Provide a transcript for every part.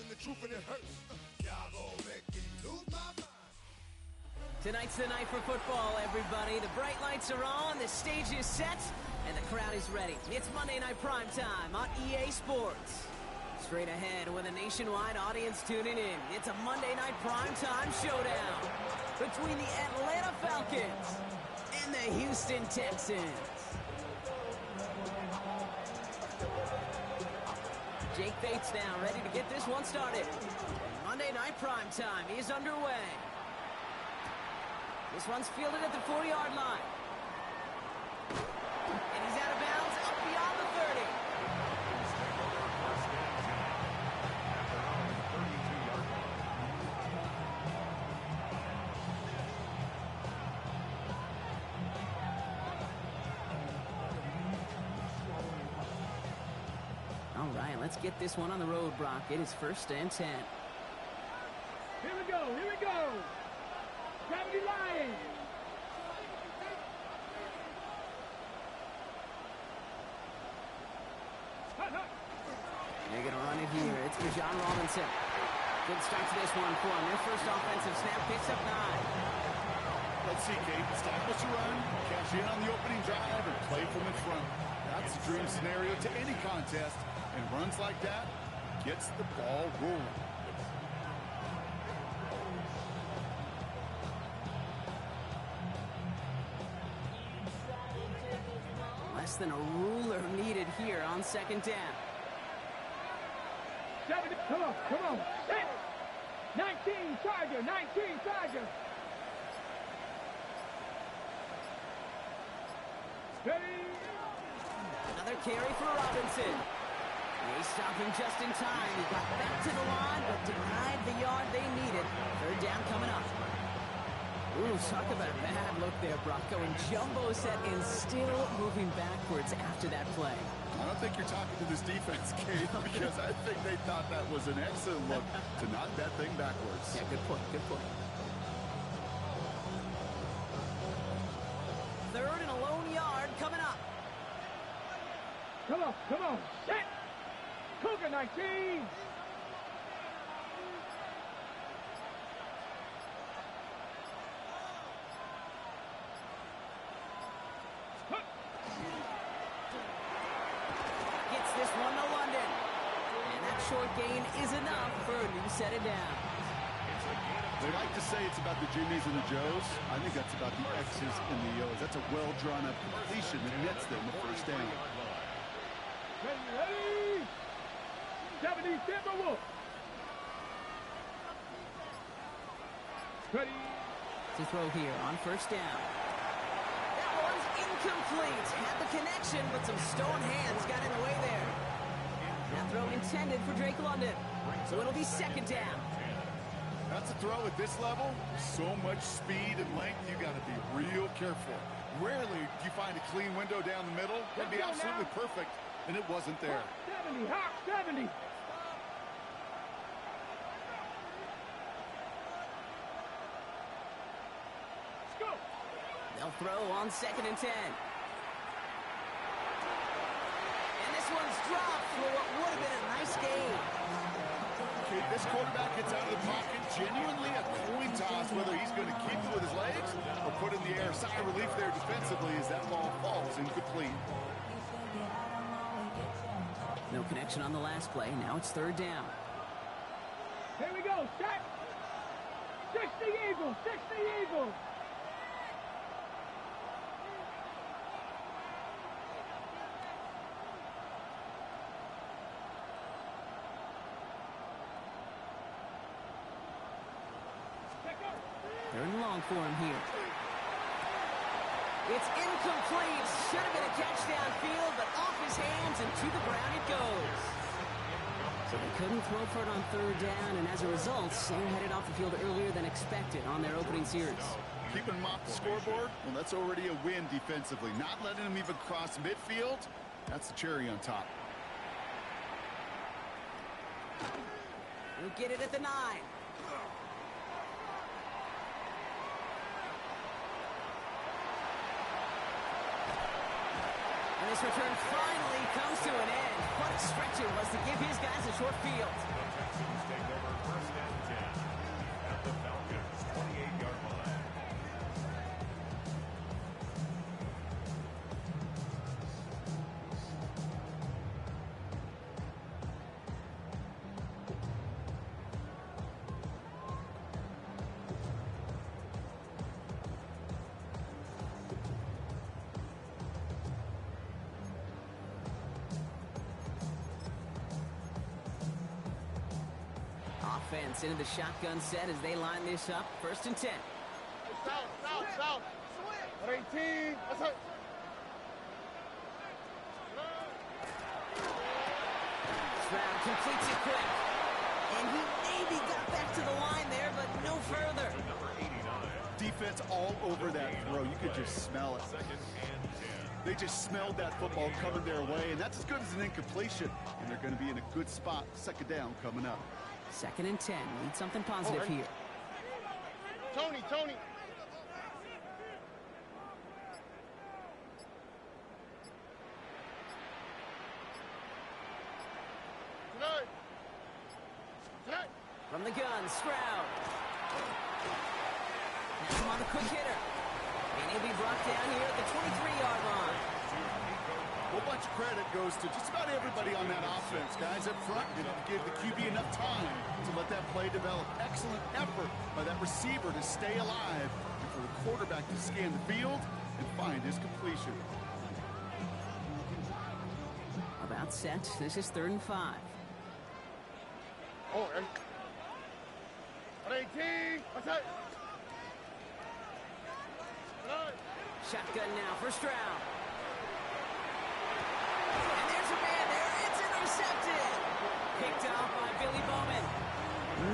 telling the truth and it hurts. Y'all gon' make me lose my mind. Tonight's the night for football, everybody. The bright lights are on, the stage is set, and the crowd is ready. It's Monday Night Primetime on EA Sports. Straight ahead with a nationwide audience tuning in, it's a Monday Night Primetime showdown between the Atlanta Falcons and the Houston Texans. Jake Bates now ready to get this one started. Monday Night Primetime is underway. This one's fielded at the 4-yard line. And he's out of bounds up beyond the 30. All right, let's get this one on the road, Brock. It is 1st and 10. Here we go, here we go. 70 Lions. They're going to run it here. It's for John Robinson. Good start to this one for him. Their first offensive snap picks up 9. Let's see, Kate. Establish a run, cash in on the opening drive, and play from in front. That's the dream scenario to any contest, and runs like that gets the ball rolling. Less than a ruler needed here on 2nd down. 70, come on, come on. 19 Charger, 19 Charger. Ready. Another carry for Robinson. They stop him just in time. He got back to the line, but denied the yard they needed. 3rd down coming up. Ooh, talk about a bad look there, Brock. Going jumbo set and still moving backwards after that play. I don't think you're talking to this defense, Kate, because I think they thought that was an excellent look to knock that thing backwards. Yeah, good point, good point. 3rd and a lone yard coming up. Come on, come on. Set. Cougar 19. Gets this one to London. And that short gain is enough for a new set of downs. They like to say it's about the Jimmies and the Joes. I think that's about the X's and the O's. That's a well-drawn-up completion that nets them the 1st down. Ready, 70 Timberwolves. Ready. To throw here on 1st down. That one's incomplete. Had the connection, but some stone hands got in the way there. That throw intended for Drake London. So it'll be 2nd down. That's a throw at this level. So much speed and length, you got to be real careful. Rarely do you find a clean window down the middle. That'd be absolutely perfect, and it wasn't there. 70, Hawk 70. Let's go. They'll throw on 2nd and 10. And this one's dropped for what would have been a nice gain. Okay, this quarterback gets out of the pocket, genuinely a coin toss, whether he's going to keep it with his legs or put it in the air. Sigh of relief there defensively as that ball falls incomplete. No connection on the last play. Now it's 3rd down. Here we go. Set. 60 Eagles. 60 Eagles. They're in long for him here. It's incomplete. Should have been a catch downfield, but off his hands and to the ground it goes. So they couldn't throw for it on 3rd down, and as a result, Sam headed off the field earlier than expected on their opening series. Keeping him off the scoreboard, well, that's already a win defensively. Not letting him even cross midfield, that's the cherry on top. We'll get it at the 9. this return finally comes to an end. What a stretch it was to give his guys a short field. The Texans take over first and 10 at the Falcons' 28-yard line. Offense into the shotgun set as they line this up. First and 10. South. 18. That's it. Stroud completes it quick. And he maybe got back to the line there, but no further. Number 89. Defense all over that throw. You could just smell it. Second and 10. They just smelled that football coming their way, and that's as good as an incompletion. And they're going to be in a good spot. Second down coming up. Second and 10. Need something positive here. Tony. Tonight. From the gun, Stroud. Now him on the quick hitter. And he'll be brought down here at the 23-yard line. A bunch of credit goes to just about everybody on that offense. Guys up front didn't give the QB enough time to let that play develop. Excellent effort by that receiver to stay alive and for the quarterback to scan the field and find his completion. About set. This is 3rd and 5. Oh, and 18. That's it. Shotgun now for Stroud. And there's a man there. It's intercepted. Picked off by Billy Bowman.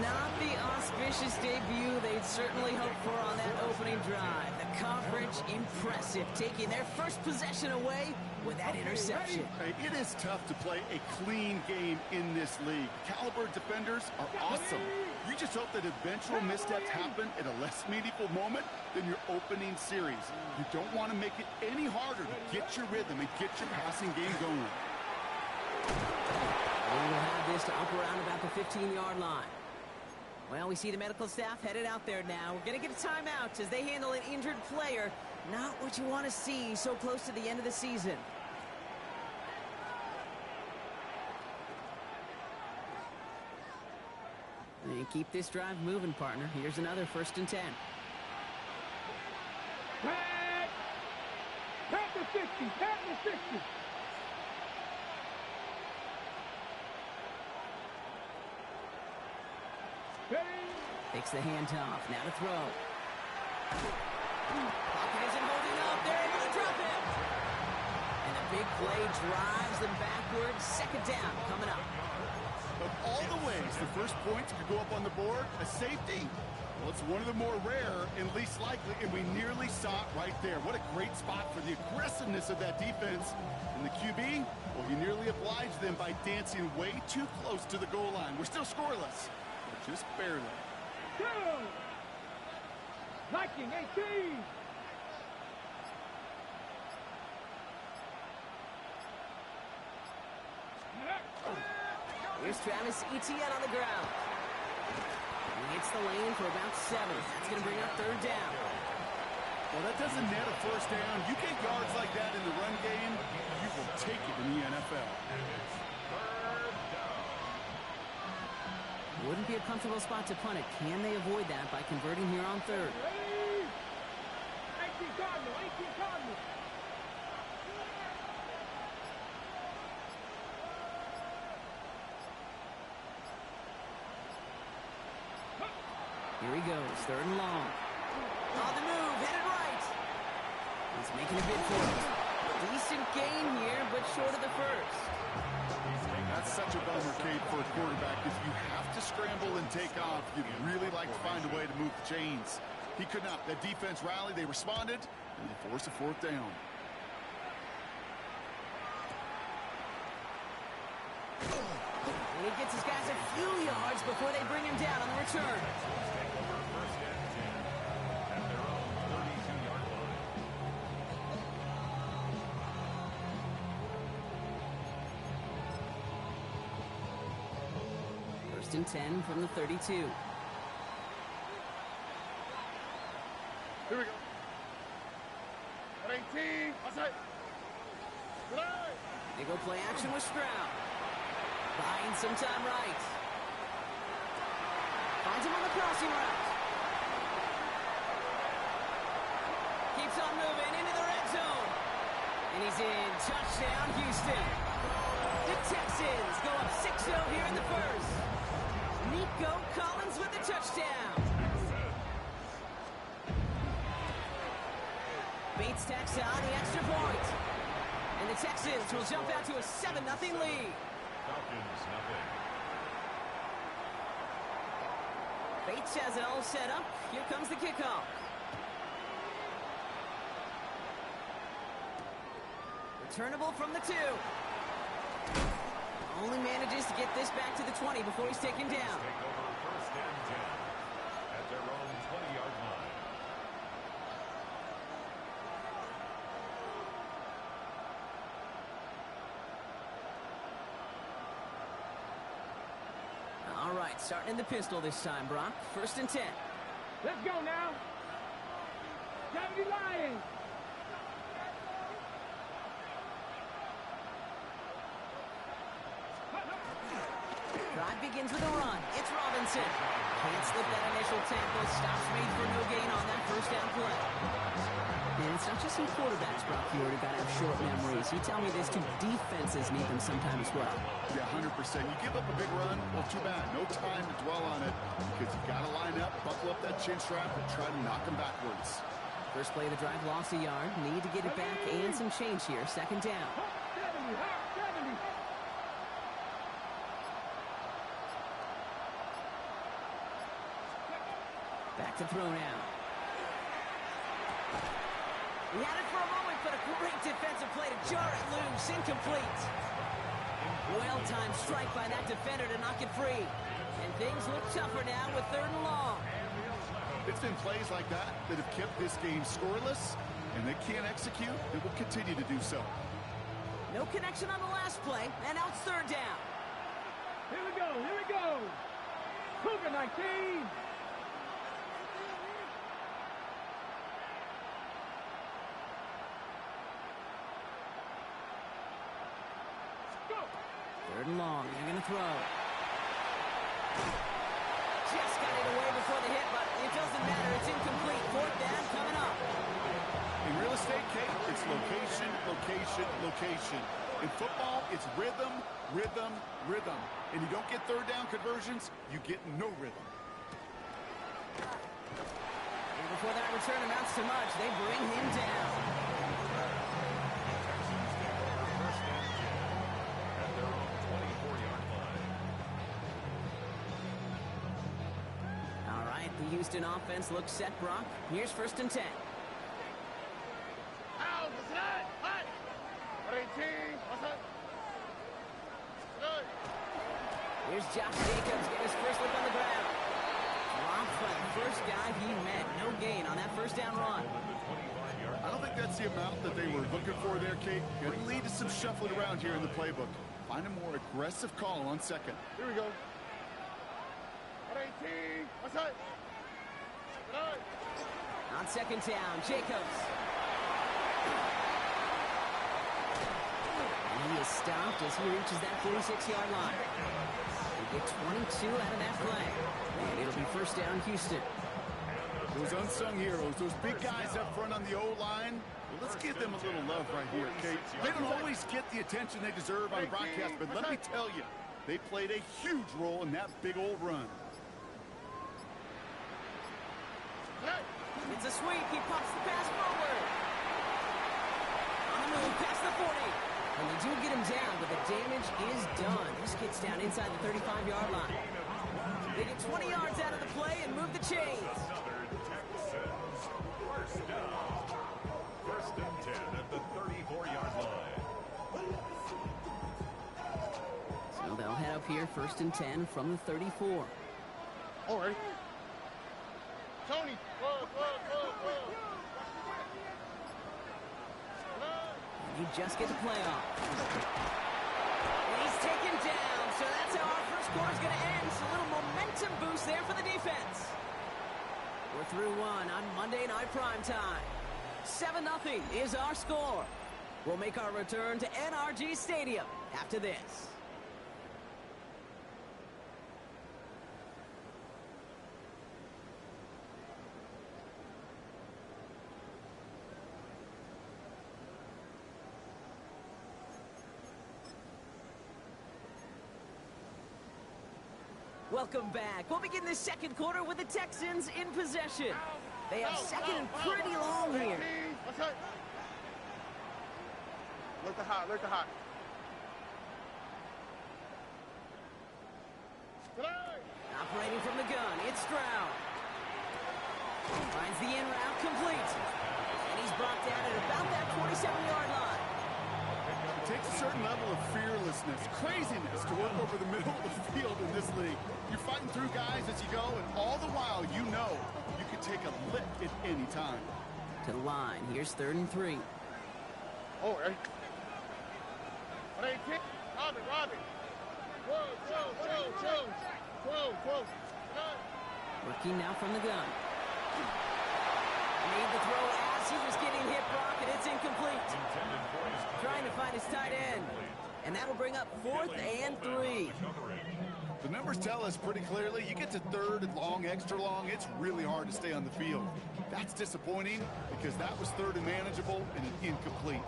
Not the auspicious debut they'd certainly hoped for on that opening drive. The coverage impressive, taking their first possession away with that interception. Hey, it is tough to play a clean game in this league. Caliber defenders are awesome. You just hope that eventual missteps happen at a less meaningful moment than your opening series. You don't want to make it any harder to get your rhythm and get your passing game going. We will have this to up around about the 15-yard line. Well, we see the medical staff headed out there now. We're going to get a timeout as they handle an injured player. Not what you want to see so close to the end of the season. And keep this drive moving, partner. Here's another 1st and 10. Tap the 60. Tap the 60. Takes the handoff. Now to throw. Pocket isn't holding up. They're able to drop him. And a big play drives them backwards. Second down coming up. Of all the ways the first points could go up on the board, a safety, well, it's one of the more rare and least likely, and we nearly saw it right there. What a great spot for the aggressiveness of that defense. And the QB, well, he nearly obliged them by dancing way too close to the goal line. We're still scoreless, but just barely. Viking 18. Here's Travis Etienne on the ground. He hits the lane for about 7. That's going to bring up 3rd down. Well, that doesn't net a first down. You get yards like that in the run game, you will take it in the NFL. Wouldn't be a comfortable spot to punt it. Can they avoid that by converting here on 3rd? 18 Cardinals. Here he goes, 3rd and long. On the move, headed right. He's making a bid for it. Decent gain here, but short of the first. That's such a bummer, Kate, for a quarterback. If you have to scramble and take off, you'd really like to find a way to move the chains. He could not. That defense rallied, they responded, and they forced a 4th down. And he gets his guys a few yards before they bring him down on the return. and 10 from the 32. Here we go. 18. Outside. They go play action with Stroud. Buying some time right. Finds him on the crossing route. Keeps on moving into the red zone. And he's in. Touchdown, Houston. The Texans go up 6-0 here in the first. Nico Collins with the touchdown. Bates tacks on the extra point. And the Texans will jump out to a 7-0 lead. Falcons, nothing. Bates has it all set up. Here comes the kickoff. Returnable from the 2. Only manages to get this back to the 20 before he's taken down. Take over first and 10 at their own 20-yard line. All right, starting in the pistol this time, Brock. First and 10. Let's go now. Deputy Lions. Drive begins with a run. It's Robinson. Can't slip that initial tackle. Stops made for no gain on that first down play. And it's not just some quarterbacks, Brock. You already got to have short memories. You tell me this too. Defenses need them sometimes as well. Yeah, 100%. You give up a big run, well, too bad. No time to dwell on it because you got to line up, buckle up that chin strap, and try to knock them backwards. First play of the drive lost a yard. Need to get it back and some change here. Second down. 70, 70. Back to throw now. He had it for a moment, but a great defensive play to jar it loose. Incomplete. Well-timed strike by that defender to knock it free. And things look tougher now with 3rd and long. It's been plays like that that have kept this game scoreless, and they can't execute. They will continue to do so. No connection on the last play, and now it's 3rd down. Here we go, here we go. Cougar 19. Go. 3rd and long. They're going to throw. Just got it away before the hit, but it doesn't matter. It's incomplete. 4th down coming up. In real estate, Kate, it's location, location, location. In football, it's rhythm, rhythm, rhythm. And you don't get 3rd down conversions, you get no rhythm. And before that return amounts to much, they bring him down. Texans take over first and 10 at their own 24-yard line. All right, the Houston offense looks set, Brock. Here's 1st and 10. Here's Josh Jacobs getting his first look on the ground. Dropped by the first guy he met. No gain on that first down run. I don't think that's the amount that they were looking for there, Kate. Going to lead to some shuffling around here in the playbook. Find a more aggressive call on 2nd. Here we go. 18. Outside. On 2nd down, Jacobs. And he is stopped as he reaches that 46-yard line. They get 22 out of that play. And it'll be 1st down, Houston. Those unsung heroes, those big guys up front on the O-line, well, let's give them a little love right here, Kate. They don't always get the attention they deserve on broadcast, but let me tell you, they played a huge role in that big old run. It's a sweep. He pops the pass forward. On the move, past the 40. And they do get him down, but the damage is done. This gets down inside the 35-yard line. They get 20 yards out of the play and move the chains. Another Texans first down. 1st and 10 at the 34-yard line. So they'll head up here, 1st and 10 from the 34. All right. Tony, And he just gets a play off. And he's taken down, so that's how our first quarter's going to end. So a little momentum boost there for the defense. We're through one on Monday Night Primetime. 7-0 is our score. We'll make our return to NRG Stadium after this. Welcome back. We'll begin the second quarter with the Texans in possession. They have second and pretty long here. Look at hot, look at hot. Operating from the gun, it's Stroud. Finds the in route complete. And he's brought down at about that 27-yard line. It takes a certain level of fearlessness, craziness to work over the middle of the field in this league. You're fighting through guys as you go, and all the while you know you can take a lick at any time. To the line, here's 3rd and 3. Oh, hey. Robbie. Whoa. Working now from the gun. Made the throw as he was getting hit, Brock, and it's incomplete. Trying to find his tight end. And that'll bring up 4th and 3. The numbers tell us pretty clearly, you get to 3rd and long, extra long, it's really hard to stay on the field. That's disappointing because that was 3rd and manageable and an incomplete.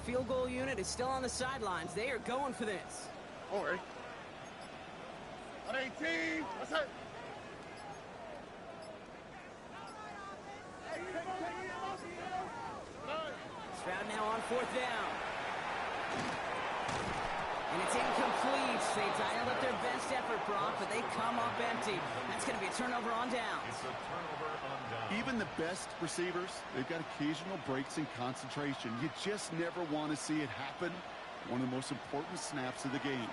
Field goal unit is still on the sidelines. They are going for this. Oh, hey. 118. What's that? Stroud now on 4th down. And it's incomplete. They dialed up their best effort, Brock, but they come up empty. That's going to be a turnover on downs. It's a turnover on downs. Even the best receivers, they've got occasional breaks in concentration. You just never want to see it happen. One of the most important snaps of the game.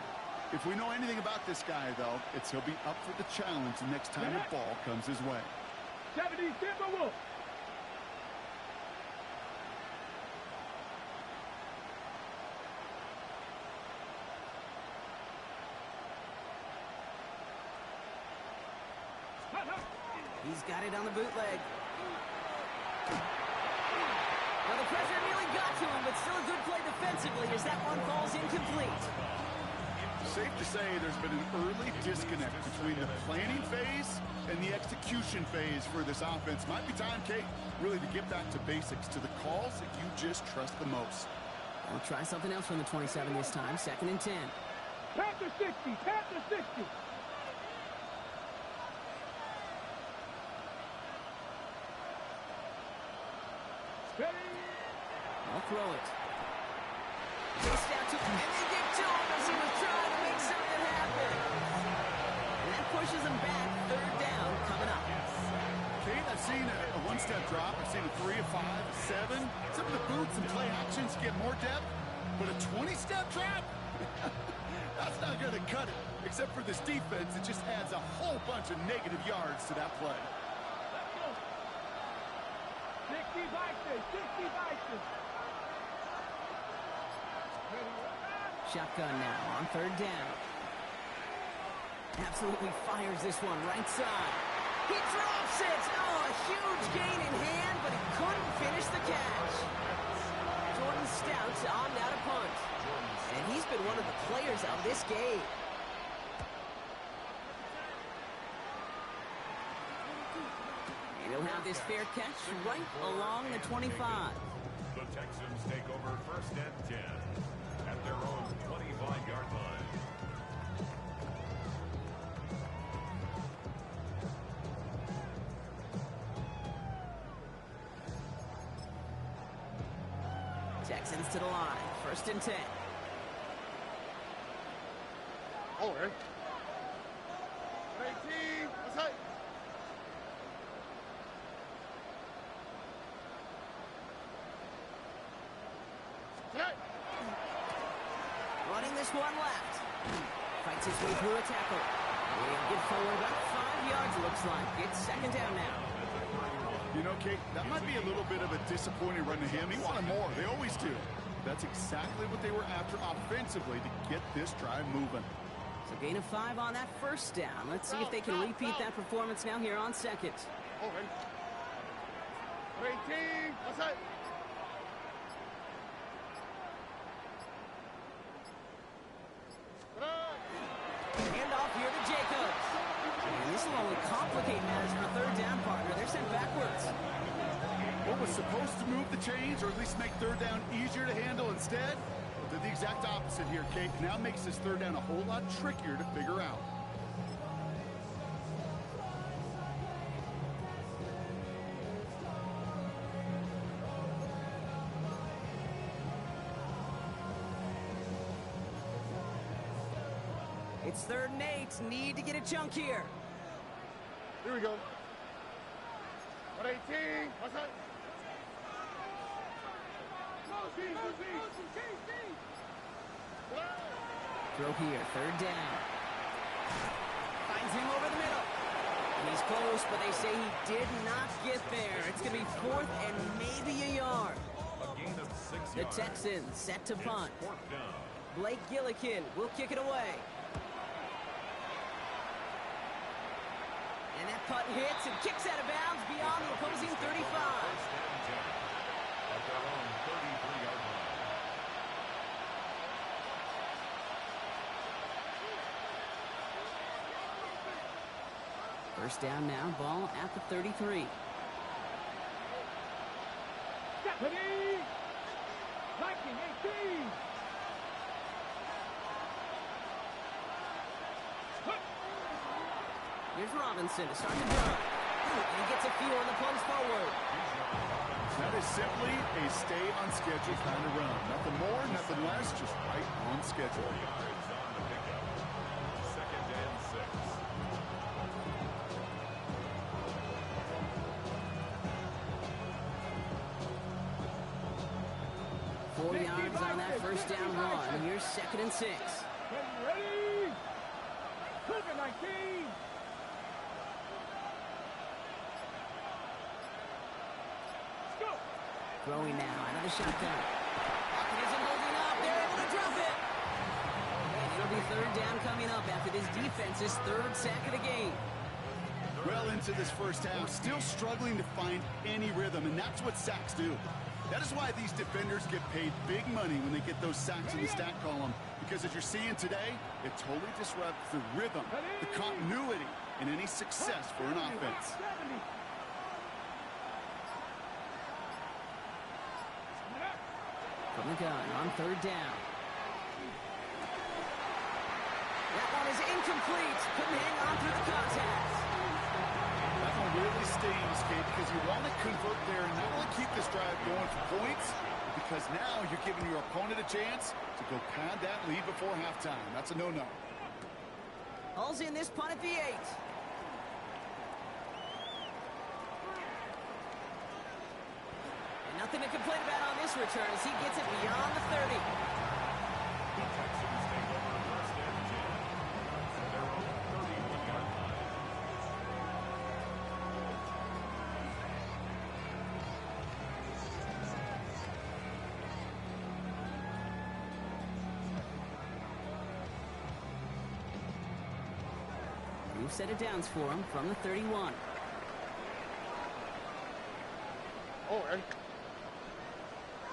If we know anything about this guy, though, it's he'll be up for the challenge the next time the ball comes his way. 70 Timberwolves. He's got it on the bootleg. Well, the pressure nearly got to him, but still a good play defensively as that one falls incomplete. Safe to say there's been an early disconnect between the planning phase and the execution phase for this offense. Might be time, Kate, really to get back to basics, to the calls that you just trust the most. We'll try something else from the 27 this time. 2nd and 10. Panther 60. Panther 60. I'll throw it. Chased out to him, and they get to him as he was trying to make something happen. And that pushes him back. 3rd down coming up. Kate, I've seen a one-step drop. I've seen a 3, a 5, a 7. Some of the boots and play actions get more depth, but a 20-step drop? That's not going to cut it. Except for this defense, it just adds a whole bunch of negative yards to that play. 60 Vikings. 60 Vikings. Shotgun now on 3rd down. Absolutely fires this one right side. He drops it. Oh, a huge gain in hand, but he couldn't finish the catch. Jordan Stout's on now to punt. And he's been one of the players of this game. And he'll have this fair catch right along the 25. The Texans take over 1st and 10 at their own 25-yard line. Texans to the line. 1st and 10. Oh, hey. 18. What's that? just one left. Fights his way through a tackle. He'll get forward about 5 yards, looks like. It's second down now. You know, Kate, that might be a little bit of a disappointing run to him. He wanted more. They always do. That's exactly what they were after offensively to get this drive moving. So gain of 5 on that first down. Let's see if they can repeat that performance now here on second. Oh, ready. 18. What's that? Hand off here to Jacobs. And this will only complicate matters for a third down partner. They're sent backwards. What was supposed to move the chains, or at least make third down easier to handle instead? Well, did the exact opposite here, Kate. Now makes this third down a whole lot trickier to figure out. It's 3rd and 8. Need to get a chunk here. Here we go. 18. What's that? Throw here, 3rd down. Finds him over the middle. And he's close, but they say he did not get there. It's going to be 4th and maybe a yard. A gain of 6 The yards. Texans set to punt. 4th down. Blake Gillikin will kick it away. And that punt hits and kicks out of bounds beyond the opposing 35. First and 10 at their own 33-yard line. First down now, ball at the 33. Stephanie! Viking 18! Here's Robinson to start the drive. And he gets a few on the plunge forward. That is simply a stay on schedule kind of run. Nothing more, nothing less, just right on schedule. 4 yards on the pickup. 2nd and 6. 4 yards on that first down run. Here's 2nd and 6. Ready? Cougar 19! Let's go! Throwing now out of the shotgun. Pocket isn't holding up. They're able to drop it. And it'll be 3rd down coming up after this defense's 3rd sack of the game. Well into this first half, still struggling to find any rhythm, and that's what sacks do. That is why these defenders get paid big money when they get those sacks in the stat column, because as you're seeing today, it totally disrupts the rhythm, the continuity, and any success for an offense. 70. From the gun on 3rd down. That one is incomplete. Couldn't hang on through the contact. That one really stings, Kate, because you want to convert there and not only keep this drive going for points, but because now you're giving your opponent a chance to go pad that lead before halftime. That's a no-no. Hall's in this punt at the 8. And nothing to complain about on this return as he gets it beyond the 30. The Texans take over 1st and 10 at their own 31-yard line. New set of downs for him from the 31. Oh, ready.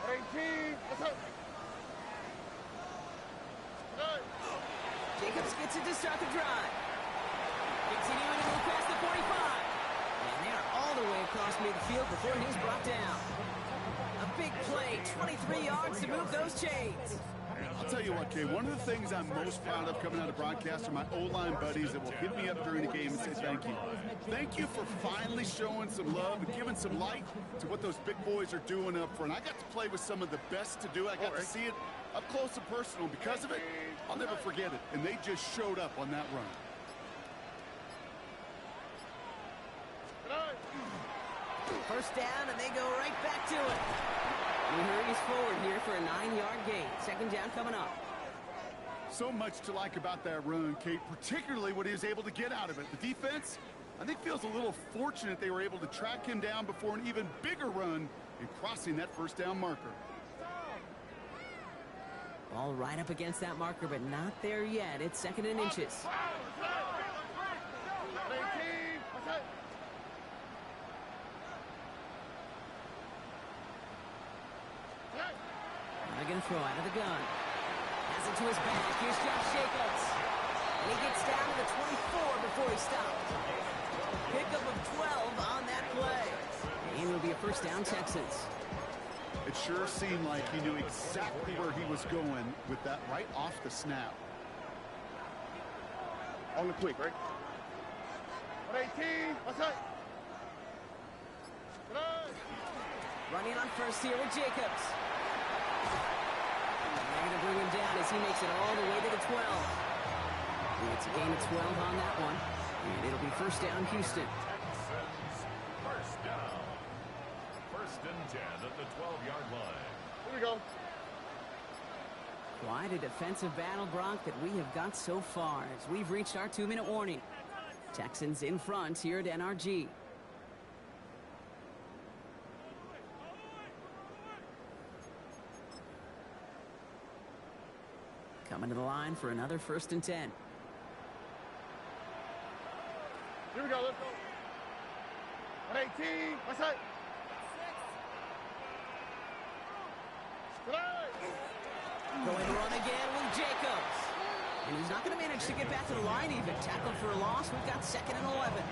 18. What's up? Hey. Jacobs gets it to start the drive. Continuing to move past the 45. And they are all the way across midfield before he's brought down. A big play, 23 yards to move those chains. I'll tell you what, Kay, one of the things I'm most proud of coming out of broadcast are my O-line buddies that will hit me up during the game and say thank you. Thank you for finally showing some love and giving some light to what those big boys are doing up front. I got to play with some of the best to do it. I got to see it up close and personal. Because of it, I'll never forget it. And they just showed up on that run. First down, and they go right back to it. He hurries forward here for a 9-yard gain. 2nd down coming up. So much to like about that run, Kate, particularly what he was able to get out of it. The defense, I think, feels a little fortunate they were able to track him down before an even bigger run in crossing that first down marker. Ball right up against that marker, but not there yet. It's 2nd and inches. They're going to throw out of the gun. Has it to his back. Here's Josh Jacobs. And he gets down to the 24 before he stops. Pickup of 12 on that play. And it'll be a first down, Texans. It sure seemed like he knew exactly where he was going with that right off the snap. On the quick, right? 118, what's up? Running on first here with Jacobs. They're going to bring him down as he makes it all the way to the 12. And it's a gain of 12 on that one. And it'll be first down, Houston. Texans, first down. 1st and 10 at the 12-yard line. Here we go. Quite a defensive battle, Brock, that we have got so far as we've reached our 2-minute warning. Texans in front here at NRG. Coming to the line for another 1st and 10. Here we go, let's go. 118, what's up? Going to run again with Jacobs. And he's not going to manage to get back to the line even. Tackled for a loss. We've got 2nd and 11.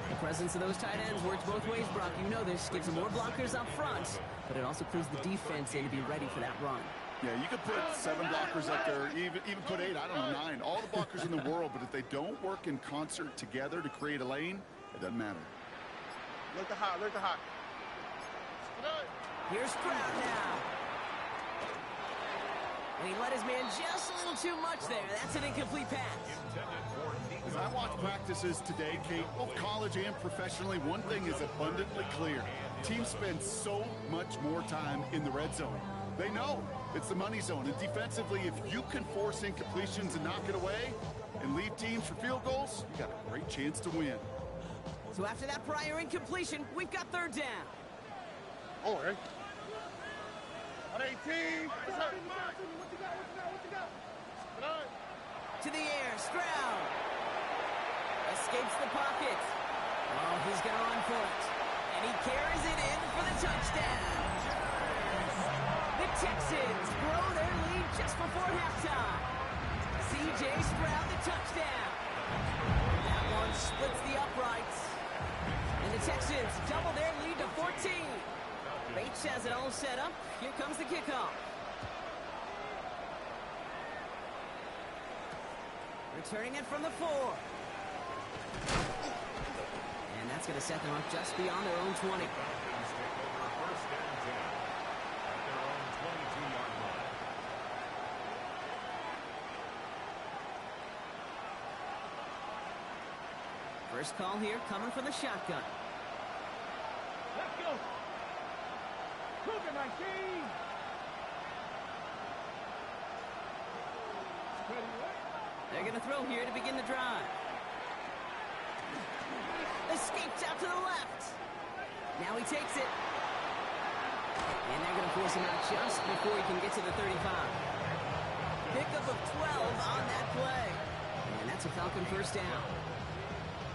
The presence of those tight ends works both ways, Brock. You know this. Gives them more blockers up front, but it also clues the defense in to be ready for that run. Yeah, you could put 7 blockers up there, even put 8, I don't know, 9. All the blockers in the world, but if they don't work in concert together to create a lane, it doesn't matter. Look the hot, look the hot. Here's Stroud now. And he let his man just a little too much there. That's an incomplete pass. As I watch practices today, Kate, both college and professionally, one thing is abundantly clear. Teams spend so much more time in the red zone. They know it's the money zone. And defensively, if you can force incompletions and knock it away and leave teams for field goals, you got a great chance to win. So after that prior incompletion, we've got 3rd down. Oh, hey. 118, what's up? To the air, Stroud. Escapes the pocket. Oh, he's going to run for it. And he carries it in for the touchdown. The Texans grow their lead just before halftime. C.J. Stroud, the touchdown. That one splits the uprights. And the Texans double their lead to 14. Bates has it all set up. Here comes the kickoff. Returning it from the 4. And that's going to set them up just beyond their own 20. First call here coming from the shotgun. Let's go. Cougar 19. They're going to throw here to begin the drive. Escapes out to the left. Now he takes it. And they're going to force him out just before he can get to the 35. Pickup of 12 on that play. And that's a Falcon first down.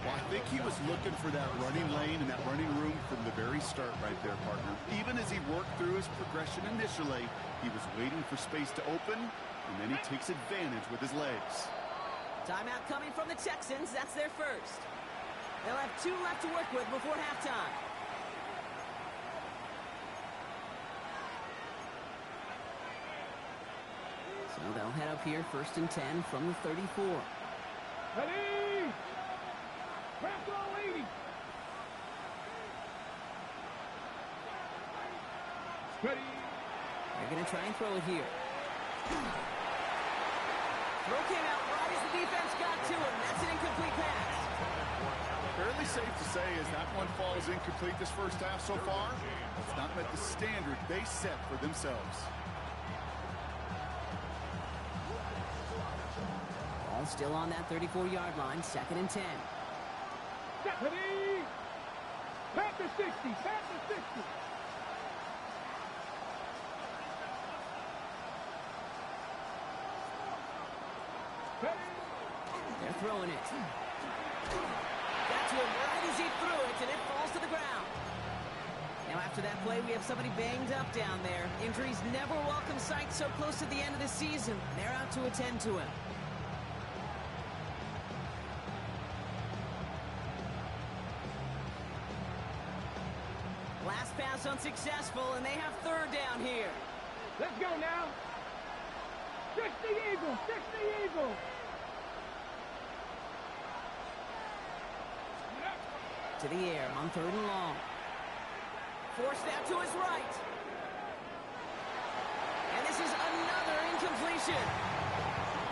Well, I think he was looking for that running lane and that running room from the very start right there, partner. Even as he worked through his progression initially, he was waiting for space to open, and then he takes advantage with his legs. Timeout coming from the Texans. That's their first. They'll have 2 left to work with before halftime. So they'll head up here, 1st and 10 from the 34. Ready? Craft all 80. Ready? They're going to try and throw it here. Throw came out right as the defense got to him. That's an incomplete pass. Fairly safe to say as that one falls incomplete this first half so far, it's not met the standard they set for themselves. Ball still on that 34-yard line, 2nd and 10. Stephanie! Pat the 60, pat the 60. They're throwing it. Got to him right as he threw it, and it falls to the ground. Now after that play, we have somebody banged up down there. Injuries never welcome sight so close to the end of the season. They're out to attend to him. Last pass unsuccessful, and they have 3rd down here. Let's go now. 60 Eagles, 60 Eagles. To the air on 3rd and long. Forced out to his right. And this is another incompletion.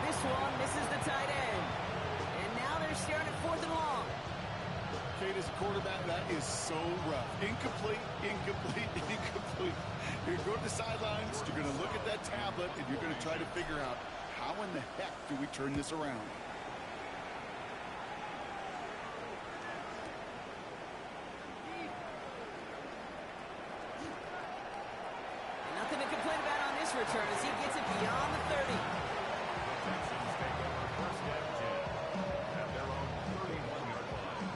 This one misses the tight end. And now they're staring at 4th and long. Kate, as a quarterback, that is so rough. Incomplete, incomplete, incomplete. You're going to go to the sidelines, you're going to look at that tablet, and you're going to try to figure out how in the heck do we turn this around. Nothing to complain about on this return as he gets it beyond the 30. Texans take over 1st and 10 at their own 31-yard line.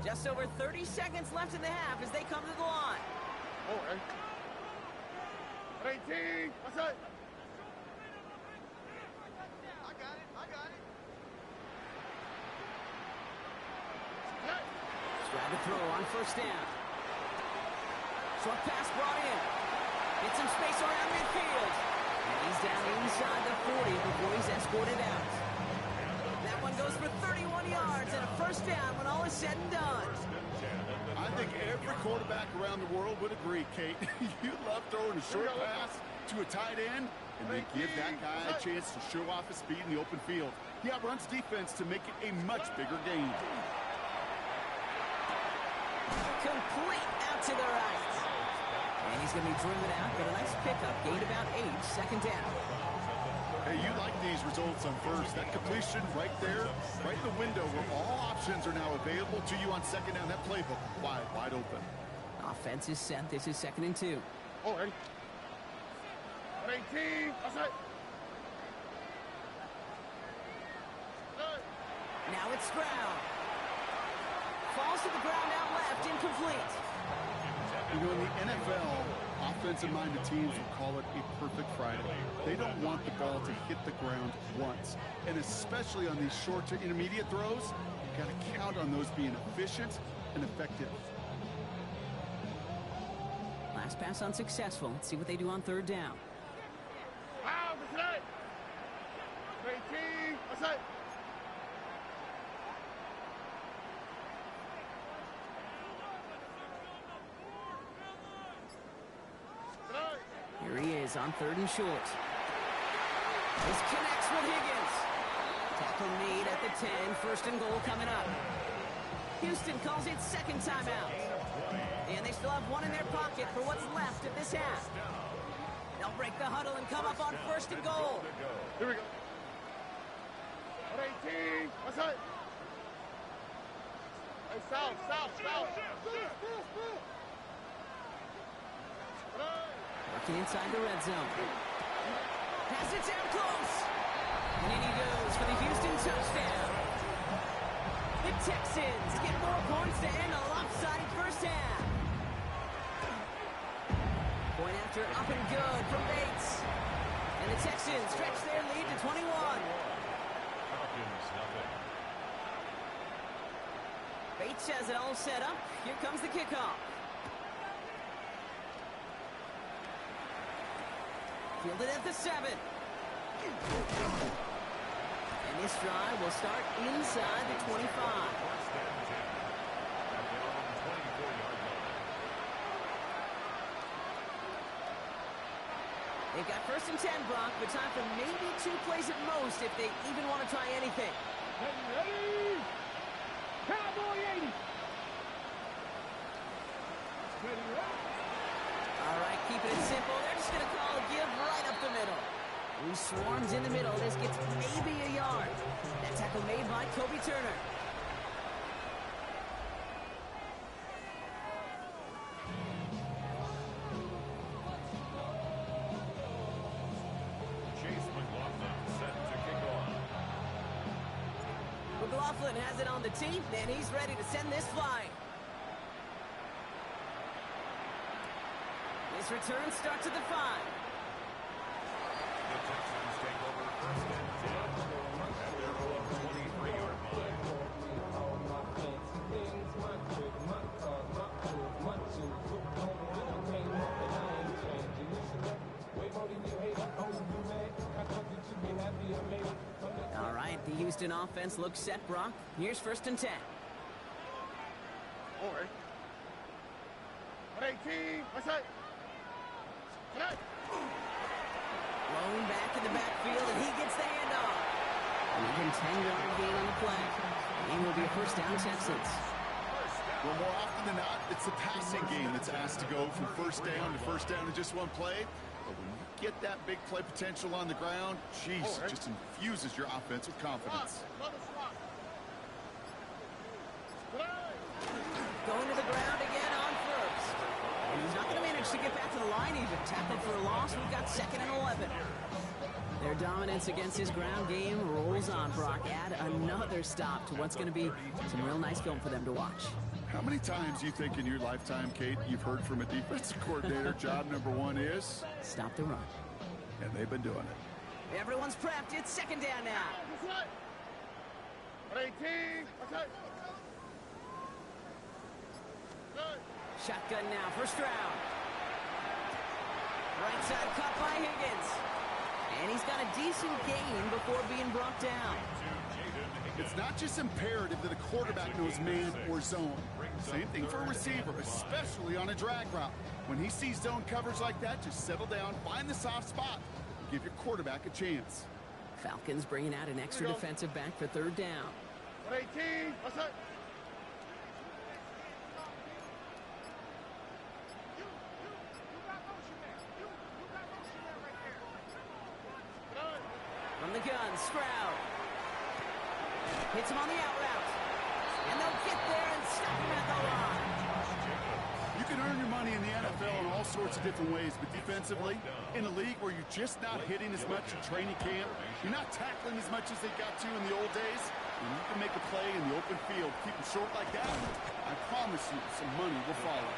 Just over 30 seconds left in the half as they come to the line. Oh, hey. 18. What's that? I got it. I got it. Hey. Try to throw on 1st down. Short pass brought in. Get some space around midfield. And he's down inside the 40 before he's escorted out. That one goes for 31 yards and a 1st down when all is said and done. I think every quarterback around the world would agree, Kate. You love throwing a short pass to a tight end and then give that guy a chance to show off his speed in the open field. He outruns defense to make it a much bigger game. Complete out to the right. And he's going to be driven out, but a nice pickup. Gained about 8, 2nd down. Hey, you like these results on 1st. That completion right there, right in the window where all options are now available to you on 2nd down. That playbook wide open. Offense is set. This is 2nd and 2. Oh, hey. 18. What's that? Now it's Stroud. Falls to the ground out left, incomplete. You know, in the NFL, offensive-minded teams will call it a perfect Friday. They don't want the ball to hit the ground once. And especially on these short to intermediate throws, you've got to count on those being efficient and effective. Last pass unsuccessful. Let's see what they do on 3rd down. Wow, what's that? 18. What's that? Here he is on 3rd and short. This connects with Higgins. Tackle made at the 10. 1st and goal coming up. Houston calls it 2nd timeout. And they still have one in their pocket for what's left of this half. They'll break the huddle and come up on 1st and goal. Here we go. 18. What's that? Hey, south. Working inside the red zone. Pass it down close. And in he goes for the Houston touchdown. The Texans get more points to end a lopsided 1st half. Point after up and good from Bates. And the Texans stretch their lead to 21. Falcons, nothing. Bates has it all set up. Here comes the kickoff. Fielded at the 7. And this drive will start inside the 25. 1st and 10 at their own 24-yard line. They've got 1st and 10, Brock, but time for maybe 2 plays at most if they even want to try anything. Ready? All right, keeping it simple. They're just going to call a give right up the middle. He swarms in the middle. This gets maybe a yard. That tackle made by Kobe Turner. McLaughlin has it on the tee, and he's ready to send this flying. This return starts at the 5. The Texans take over first and 10 at their own 23-yard line. All right, the Houston offense looks set, Brock. Here's first and 10. Over. 18. What's that? Blown back in the backfield, and he gets the handoff. An even 10-yard gain on the play. Game will be a first down, Texans. Well, more often than not, it's the passing game that's asked to go from first down in just one play. But when you get that big play potential on the ground, geez, it just infuses your offense with confidence. Going to the ground again on first. And he's not going to manage to get back to the line even. Tackled for a loss. We've got 2nd and 11. Their dominance against his ground game rolls on, Brock. Add another stop to what's going to be some real nice film for them to watch. How many times do you think in your lifetime, Kate, you've heard from a defensive coordinator, job number 1 is? Stop the run. And they've been doing it. Everyone's prepped. It's 2nd down now. 18. What's that? Shotgun now, first round. Right side cut by Higgins. And he's got a decent gain before being brought down. It's not just imperative that a quarterback knows man or zone. Same thing for a receiver, especially on a drag route. When he sees zone coverage like that, just settle down, find the soft spot, and give your quarterback a chance. Falcons bringing out an extra defensive back for 3rd down. 18. What's that? From the gun, Stroud. Hits him on the out route. And they'll get there and stop him at the line. You can earn your money in the NFL in all sorts of different ways, but defensively, in a league where you're just not hitting as much in training camp, you're not tackling as much as they got to in the old days, and you can make a play in the open field, keep it short like that, I promise you some money will follow.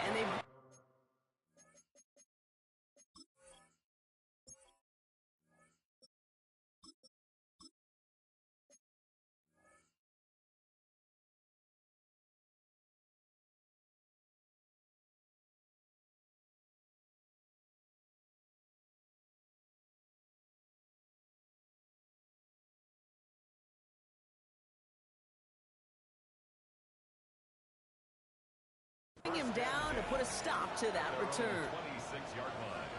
And they... him down to put a stop to that return. 26-yard line.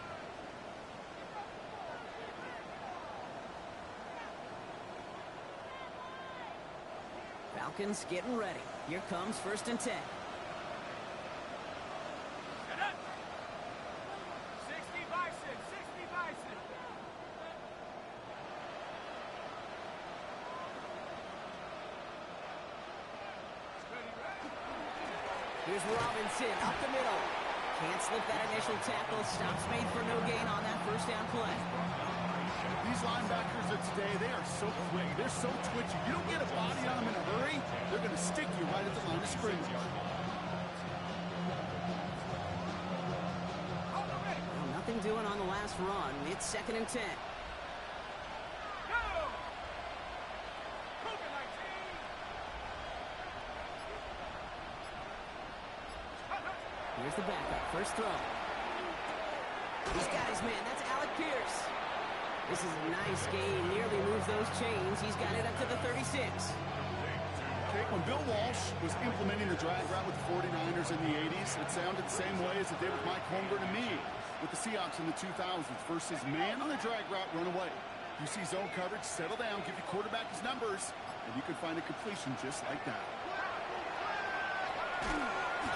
Falcons getting ready. Here comes first and 10. 60 Bison, 60 Bison. Here's Robinson up the middle. Can't slip that initial tackle. Stops made for no gain on that first down play. These linebackers of today, they are so quick. They're so twitchy. You don't get a body on them in a hurry, they're going to stick you right at the line of scrimmage. Well, nothing doing on the last run. It's 2nd and 10. Here's the backup. First throw. He's got his man. That's Alec Pierce. This is a nice gain. Nearly moves those chains. He's got it up to the 36. Okay, when Bill Walsh was implementing the drag route with the 49ers in the 80s, it sounded the same way as it did with Mike Holmgren and me with the Seahawks in the 2000s versus man on the drag route, run away. You see zone coverage, settle down, give your quarterback his numbers, and you can find a completion just like that.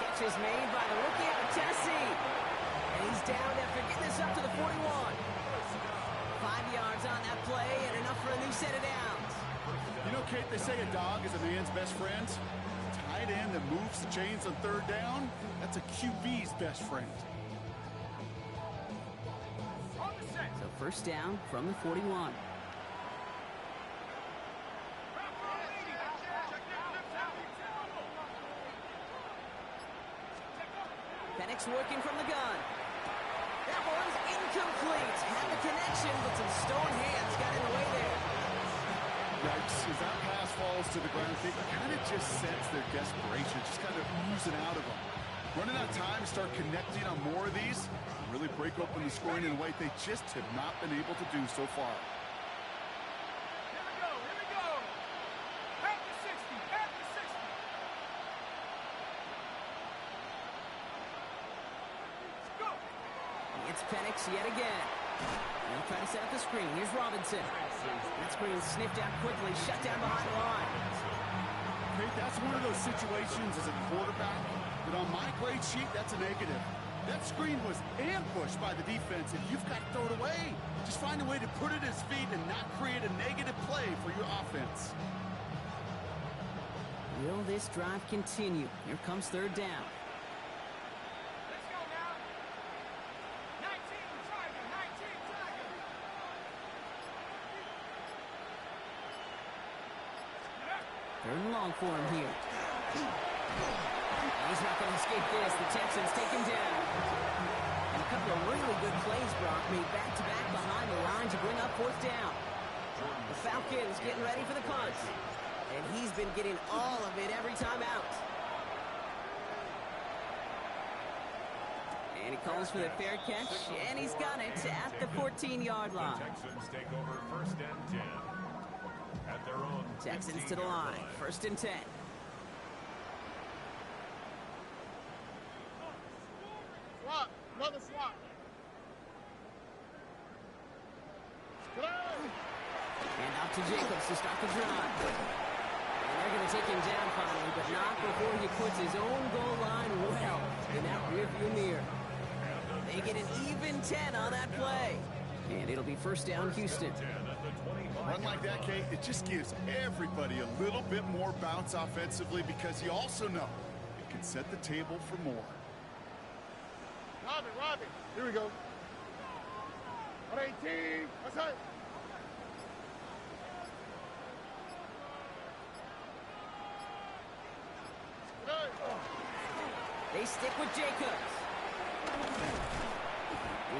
Gets catch is made by the rookie out of Tennessee. And he's down after getting this up to the 41. 5 yards on that play and enough for a new set of downs. You know, Kate, they say a dog is a man's best friend. Tight end that moves the chains on third down, that's a QB's best friend. So first down from the 41. Penix working from the gun. That one's incomplete. Had the connection, but some stone hands got in the way there. Yikes, as that pass falls to the ground, they kind of just sense their desperation, just kind of oozing out of them. Running out of time, start connecting on more of these, really break open the scoring in a way they just have not been able to do so far. Here we go, here we go. At the 60, at the 60. Let's go. It's Penix yet again. They'll try to set up the screen. Here's Robinson. That screen sniffed out quickly, shut down behind the line. Hey, that's one of those situations as a quarterback that on my grade sheet, that's a negative. That screen was ambushed by the defense, and you've got to throw it away. Just find a way to put it at his feet and not create a negative play for your offense. Will this drive continue? Here comes third down. Let's go now. 19, Tiger, 19, Tiger. Third and long for him here. He's not going to escape this. The Texans take him down. And a couple of really good plays, Brock, made back-to-back behind the line to bring up fourth down. The Falcons getting ready for the punt. And he's been getting all of it every time out. And he calls for the fair catch, and he's got it at the 14-yard line. Texans take over first and 10. At their own Texans to the line, first and 10. Swap. Another swap. And out to Jacobs to start the drive. And they're going to take him down finally, but not before he puts his own goal line well in that rearview mirror. They get an even 10 on that play. And it'll be first down, Houston. Run like that, Kate, it just gives everybody a little bit more bounce offensively because you also know it can set the table for more. Robin. Here we go. 118. That's it. They stick with Jacobs.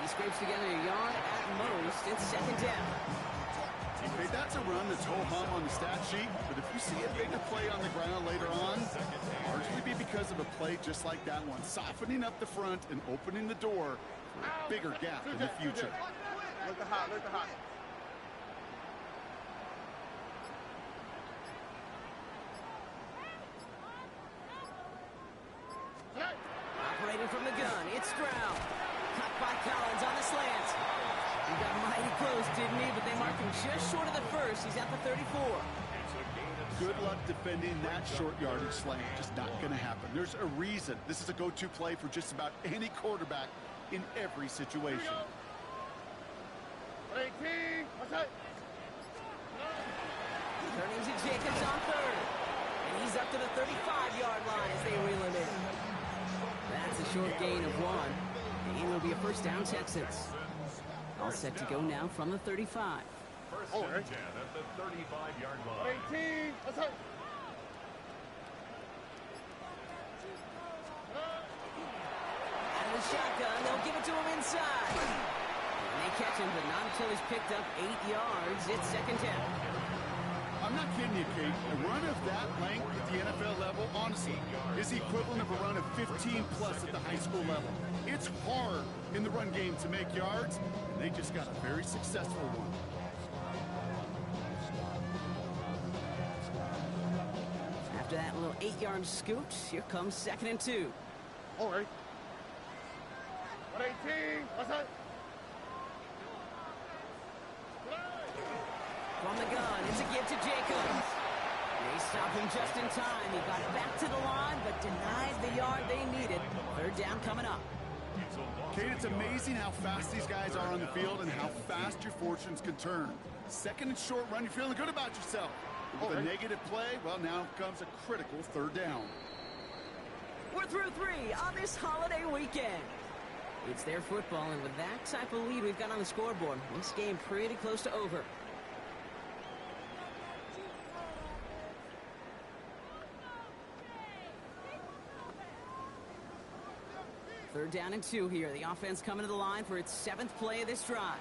He scrapes together a yard at most. It's second down. Okay, that's a run that's ho-hum on the stat sheet, but if you see a bigger play on the ground later on, largely be because of a play just like that one, softening up the front and opening the door for a bigger gap in the future. Look the hot. Operating from the gun, it's Stroud. Cut by Collins on the slant. He got mighty close, didn't he? But they marked him just short of the first. He's at the 34. Good luck defending that short yardage slant. Just not going to happen. There's a reason this is a go-to play for just about any quarterback in every situation. 18. That's it. Turning to Jacobs on third. And he's up to the 35-yard line as they reel him in. That's a short gain of one. And it'll be a first down, Texans. All set to go now from the 35. First and 10 at the 35-yard line. 18. That's it. Out of the shotgun, they'll give it to him inside. And they catch him, but not until he's picked up 8 yards. It's second down. I'm not kidding you, Kate. A run of that length at the NFL level, honestly, is the equivalent of a run of 15-plus at the high school level. It's hard in the run game to make yards, and they just got a very successful one. After that little 8-yard scoot, here comes second and 2. All right. 118. That's it. From the gun, it's a give to Jacobs. They stopped him just in time. He got back to the line, but denied the yard they needed. Third down coming up. Kate, it's amazing how fast these guys are on the field and how fast your fortunes can turn. Second and short run, you're feeling good about yourself. With a negative play, well, now comes a critical third down. We're through 3 on this holiday weekend. It's their football, and with that type of lead we've got on the scoreboard, this game pretty close to over. Third down and 2 here. The offense coming to the line for its 7th play of this drive.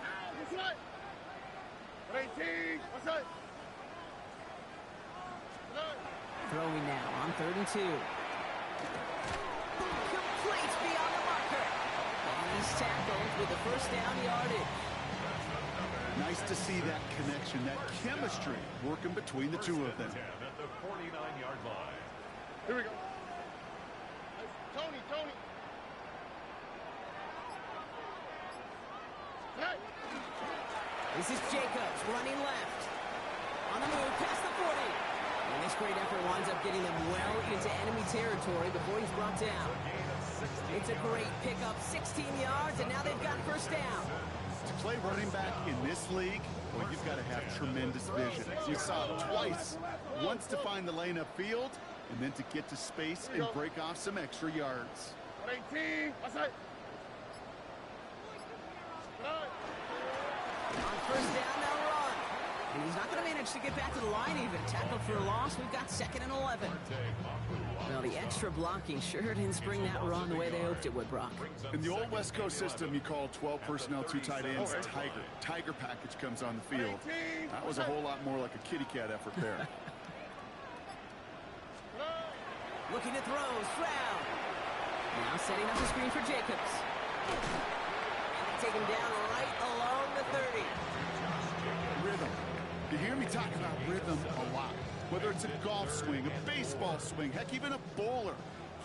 Throwing now on 3rd and 2. Complete beyond the marker. And he's tackled with the first down yardage. Nice to see that connection, that chemistry working between the two of them. 10 at the 49-yard line. Here we go. Tony. Hey. This is Jacobs running left. On the move past the 40. And this great effort winds up getting them well into enemy territory before he's brought down. It's a great pickup, 16 yards, and now they've got first down. To play running back in this league, well, you've got to have tremendous vision. You saw it twice. Once to find the lane upfield, and then to get to space and break off some extra yards. 18. On first down, they'll run. And he's not going to manage to get back to the line even. Tackled for a loss. We've got 2nd and 11. Well, the extra blocking sure didn't spring that run the way they hoped it would, Brock. In the old West Coast system, you call 12 personnel, 2 tight ends, Tiger. Tiger package comes on the field. That was a whole lot more like a kitty cat effort there. Looking to throw, Stroud. Now setting up the screen for Jacobs. And they take him down right along the 30. Rhythm. You hear me talk about rhythm a lot. Whether it's a golf swing, a baseball swing, heck, even a bowler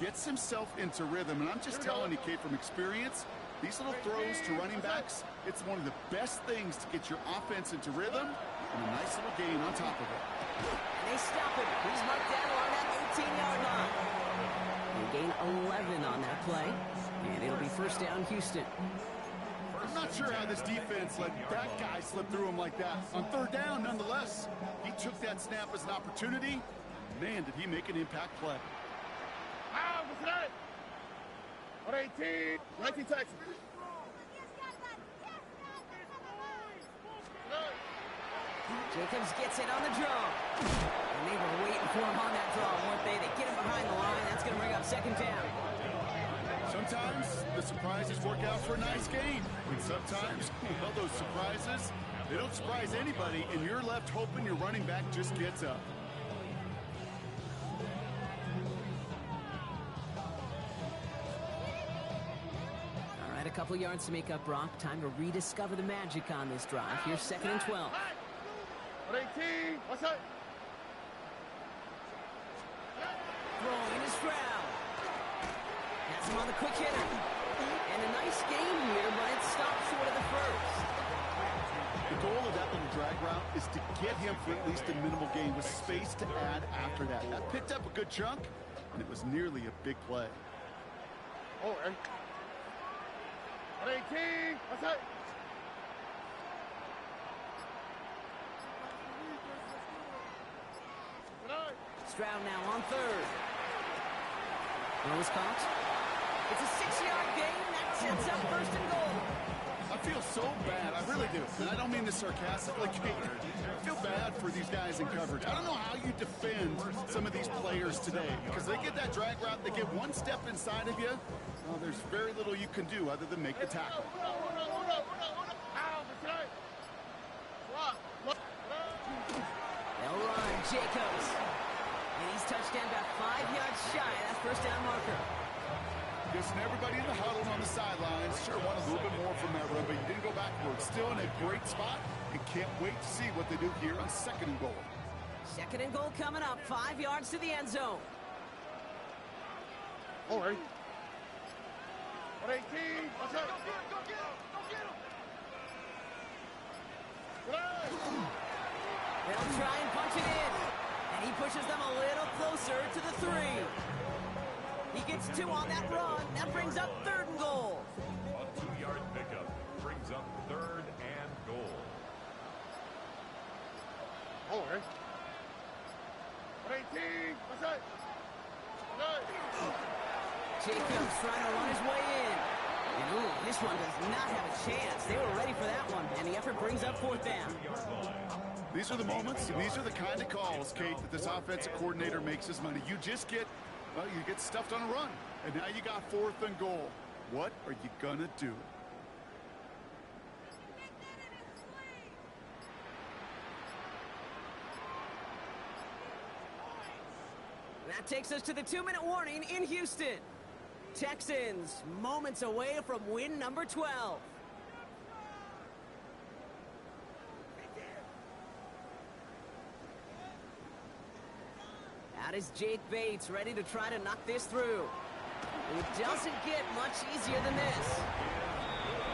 gets himself into rhythm. And I'm just telling you, Kate, from experience, these little throws to running backs, it's one of the best things to get your offense into rhythm and a nice little gain on top of it. And they stop him. He's marked down along that 18-yard line. They gain 11 on that play, and it'll be first down Houston. I'm not sure how this defense let that guy slip through him like that. On third down, nonetheless, he took that snap as an opportunity. Man, did he make an impact play. What's that? 18. 19 Texas. Jacobs gets it on the draw. And they were waiting for him on that draw, weren't they? They get him behind the line. That's going to bring up 2nd down. Sometimes the surprises work out for a nice game. And sometimes, well, those surprises, they don't surprise anybody, and you're left hoping your running back just gets up. All right, a couple yards to make up, Brock. Time to rediscover the magic on this drive. Here's 2nd and 12. 18. What's that? Throwing is Stroud. Has him on the quick hitter. And a nice game here, but it stopped short of the first. The goal of that little drag route is to get him for at least a minimal gain with space to add after that. That picked up a good chunk, and it was nearly a big play. 18. What's that? Stroud now on 3rd. Nose caught. It's a 6-yard gain. That sets up 1st and goal. I feel so bad. I really do. And I don't mean this sarcastically, Kate. I feel bad for these guys in coverage. I don't know how you defend some of these players today because they get that drag route, they get one step inside of you. Well, there's very little you can do other than make the tackle. They'll run. Jacobs. And he's touched down about 5 yards shy of that first down marker. Guessing everybody in the huddle on the sidelines sure wanted a little bit more from that run, but you didn't go backwards. Still in a great spot and can't wait to see what they do here on 2nd and goal. 2nd and goal coming up. 5 yards to the end zone. All right. 18. What's that? Go get him! They'll try and punch it in. And And he pushes them a little closer to the 3. He gets 2 on that run. That brings up 3rd and goal. A 2-yard pickup brings up 3rd and goal. Oh, okay. 118. What's that? Jacobs trying to run his way in. And ooh, this one does not have a chance. They were ready for that one. And the effort brings up 4th down. These are the moments, and these are the kind of calls, Kate, that this offensive coordinator makes his money. You just get, well, you get stuffed on a run. And now you got 4th and goal. What are you going to do? That takes us to the 2-minute warning in Houston. Texans moments away from win number 12. That is Jake Bates ready to try to knock this through. It doesn't get much easier than this.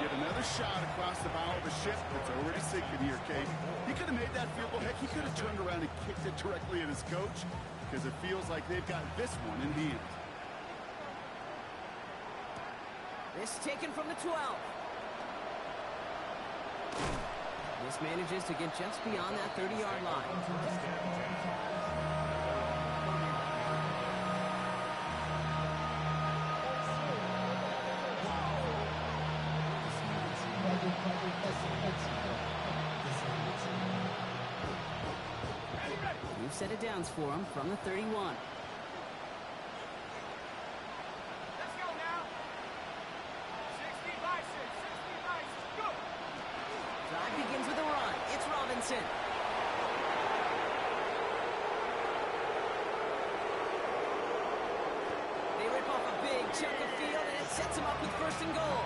Get another shot across the bow of a ship that's already sinking here, Kate. He could have made that field goal. Heck, he could have turned around and kicked it directly at his coach, because it feels like they've got this one in hand. This taken from the 12. This manages to get just beyond that 30-yard line. New set of downs for him from the 31. Let's go now. 60 by 6, 60 by 6, go. Drive begins with a run. It's Robinson. They rip off a big chunk of field, and it sets him up with 1st and goal.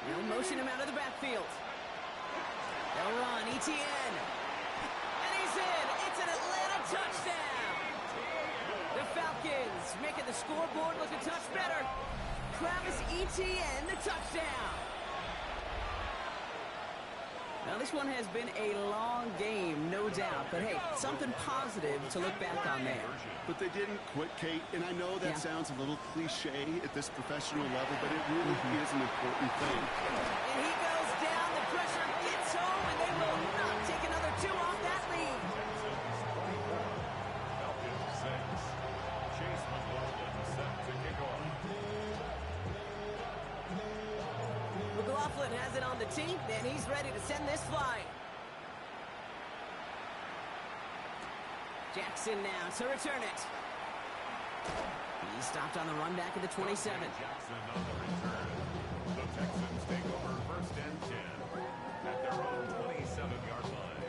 They'll motion him out of the backfield. They'll run, ETN. And he's in. It's an Atlanta touchdown. The Falcons making the scoreboard look a touch better. Travis Etienne, the touchdown. Now, this one has been a long game, no doubt. But, hey, something positive to look back on there. But they didn't quit, Kate, and I know that sounds a little cliche at this professional level, but it really is an important thing. And he goes down, the pressure gets home, and they will not take another 2 off that lead. Falcons 6. Chase McLaughlin set to kick off. McLaughlin has it on the tee, and he's ready to send this flying. Jackson now to return it. He stopped on the run back at the 27. Jackson on the return. The Texans take over 1st and 10 at their own 27-yard line.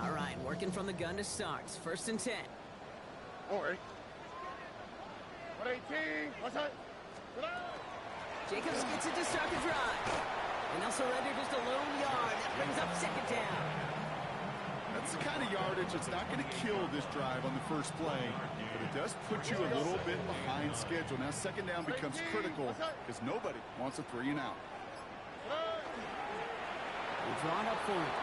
All right, working from the gun to start. 1st and 10. All right. 118. What's that? Jacobs gets it to start the drive. And they'll surrender just a lone yard. That brings up 2nd down. That's the kind of yardage that's not going to kill this drive on the first play, but it does put you a little bit behind schedule. Now 2nd down becomes critical because nobody wants a 3 and out. They're drawn up for it.